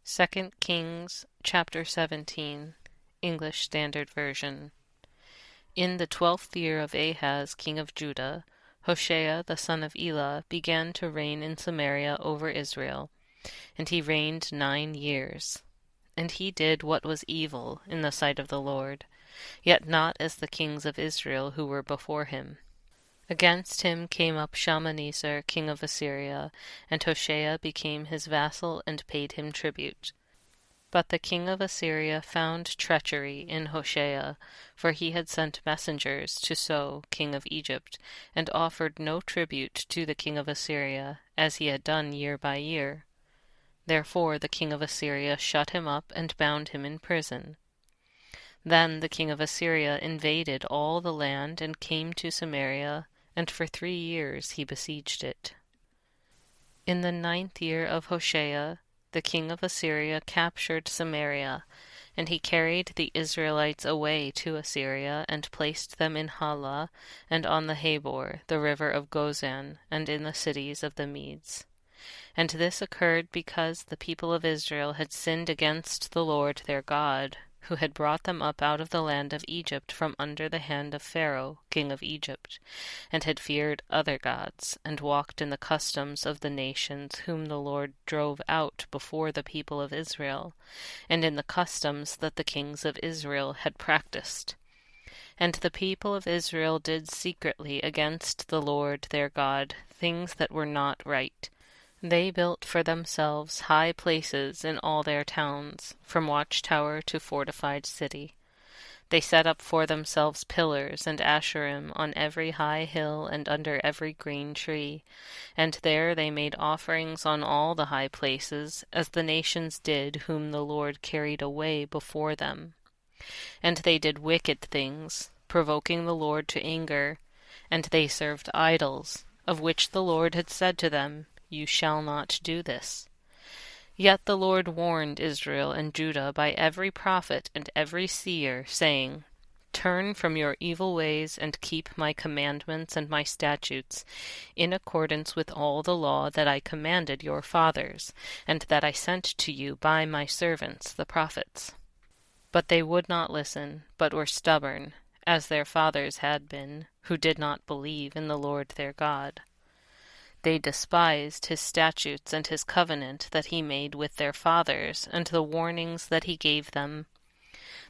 2 Kings chapter 17, English Standard Version. In the 12th year of Ahaz king of Judah, Hoshea the son of Elah began to reign in Samaria over Israel, and he reigned 9 years. And he did what was evil in the sight of the Lord, yet not as the kings of Israel who were before him. Against him came up Shalmaneser king of Assyria, and Hoshea became his vassal and paid him tribute. But the king of Assyria found treachery in Hoshea, for he had sent messengers to So king of Egypt, and offered no tribute to the king of Assyria, as he had done year by year. Therefore the king of Assyria shut him up and bound him in prison. Then the king of Assyria invaded all the land and came to Samaria, and for 3 years he besieged it. In the 9th year of Hoshea, the king of Assyria captured Samaria, and he carried the Israelites away to Assyria, and placed them in Halah, and on the Habor, the river of Gozan, and in the cities of the Medes. And this occurred because the people of Israel had sinned against the Lord their God, who had brought them up out of the land of Egypt from under the hand of Pharaoh, king of Egypt, and had feared other gods, and walked in the customs of the nations whom the Lord drove out before the people of Israel, and in the customs that the kings of Israel had practiced. And the people of Israel did secretly against the Lord their God things that were not right. They built for themselves high places in all their towns, from watchtower to fortified city. They set up for themselves pillars and asherim on every high hill and under every green tree, and there they made offerings on all the high places, as the nations did whom the Lord carried away before them. And they did wicked things, provoking the Lord to anger, and they served idols, of which the Lord had said to them, "You shall not do this." Yet the Lord warned Israel and Judah by every prophet and every seer, saying, "Turn from your evil ways and keep my commandments and my statutes, in accordance with all the law that I commanded your fathers, and that I sent to you by my servants the prophets." But they would not listen, but were stubborn, as their fathers had been, who did not believe in the Lord their God. They despised his statutes and his covenant that he made with their fathers, and the warnings that he gave them.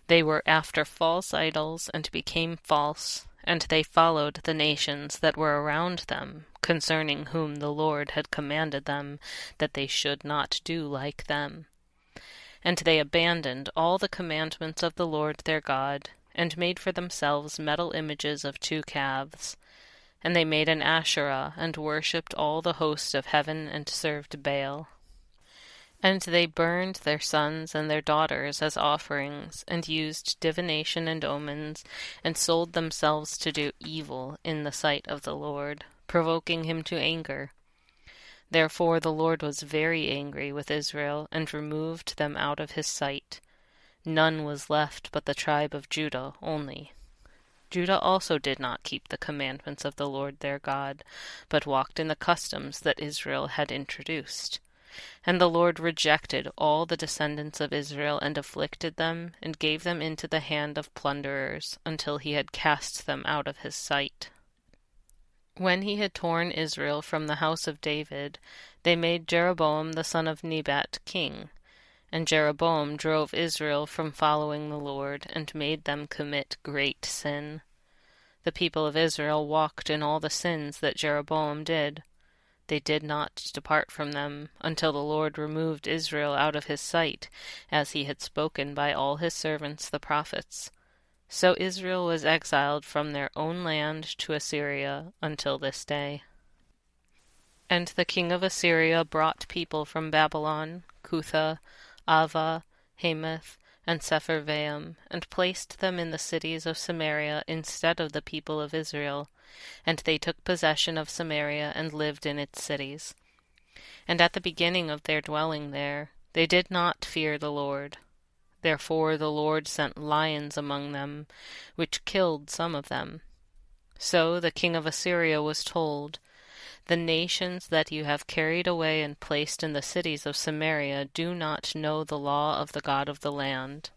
They were after false idols and became false, and they followed the nations that were around them, concerning whom the Lord had commanded them that they should not do like them. And they abandoned all the commandments of the Lord their God, and made for themselves metal images of 2 calves. And they made an Asherah, and worshipped all the host of heaven, and served Baal. And they burned their sons and their daughters as offerings, and used divination and omens, and sold themselves to do evil in the sight of the Lord, provoking him to anger. Therefore the Lord was very angry with Israel, and removed them out of his sight. None was left but the tribe of Judah only. Judah also did not keep the commandments of the Lord their God, but walked in the customs that Israel had introduced. And the Lord rejected all the descendants of Israel, and afflicted them, and gave them into the hand of plunderers, until he had cast them out of his sight. When he had torn Israel from the house of David, they made Jeroboam the son of Nebat king. And Jeroboam drove Israel from following the Lord, and made them commit great sin. The people of Israel walked in all the sins that Jeroboam did. They did not depart from them, until the Lord removed Israel out of his sight, as he had spoken by all his servants the prophets. So Israel was exiled from their own land to Assyria until this day. And the king of Assyria brought people from Babylon, Cutha, Ava, Hamath, and Sepharvaim, and placed them in the cities of Samaria instead of the people of Israel, and they took possession of Samaria and lived in its cities. And at the beginning of their dwelling there, they did not fear the Lord. Therefore the Lord sent lions among them, which killed some of them. So the king of Assyria was told, The nations that you have carried away and placed in the cities of Samaria do not know the law of the God of the land.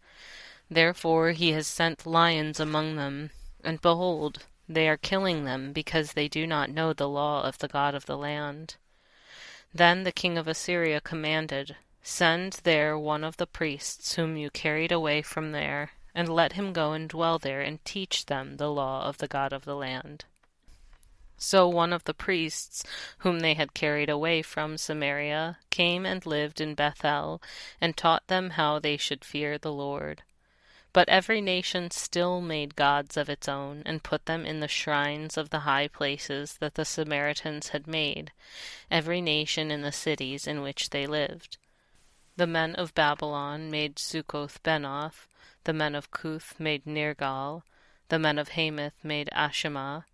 Therefore he has sent lions among them, and behold, they are killing them, because they do not know the law of the God of the land. Then the king of Assyria commanded, Send there one of the priests whom you carried away from there, and let him go and dwell there, and teach them the law of the God of the land. So one of the priests whom they had carried away from Samaria came and lived in Bethel, and taught them how they should fear the Lord. But every nation still made gods of its own, and put them in the shrines of the high places that the Samaritans had made, every nation in the cities in which they lived. The men of Babylon made Succoth-Benoth, the men of Cuth made Nergal, the men of Hamath made Ashima,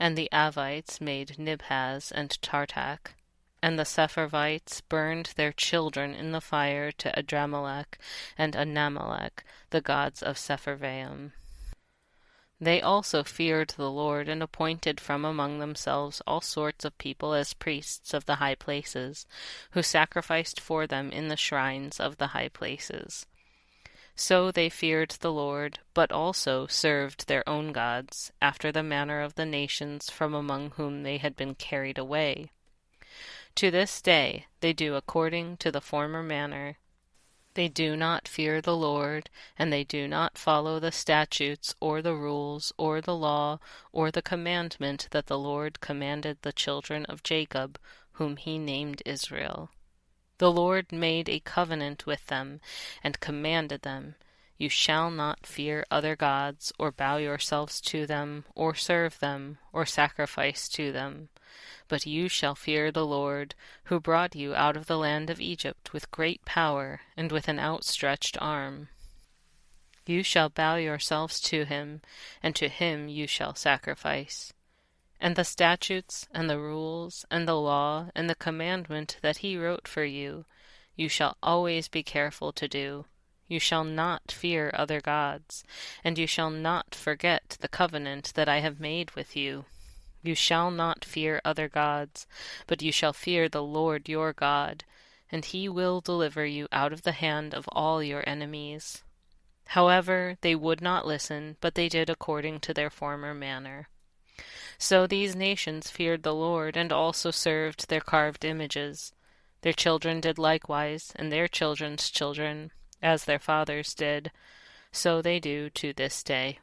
and the Avites made Nibhaz and Tartak. And the Sepharvites burned their children in the fire to Adramelech and Anamelech, the gods of Sepharvaim. They also feared the Lord, and appointed from among themselves all sorts of people as priests of the high places, who sacrificed for them in the shrines of the high places. So they feared the Lord, but also served their own gods, after the manner of the nations from among whom they had been carried away. To this day they do according to the former manner. They do not fear the Lord, and they do not follow the statutes, or the rules, or the law, or the commandment that the Lord commanded the children of Jacob, whom he named Israel. The Lord made a covenant with them, and commanded them, You shall not fear other gods, or bow yourselves to them, or serve them, or sacrifice to them. But you shall fear the Lord, who brought you out of the land of Egypt with great power and with an outstretched arm. You shall bow yourselves to him, and to him you shall sacrifice. And the statutes, and the rules, and the law, and the commandment that he wrote for you, you shall always be careful to do. You shall not fear other gods, and you shall not forget the covenant that I have made with you. You shall not fear other gods, but you shall fear the Lord your God, and he will deliver you out of the hand of all your enemies. However, they would not listen, but they did according to their former manner. So these nations feared the Lord, and also served their carved images. Their children did likewise, and their children's children, as their fathers did. So they do to this day.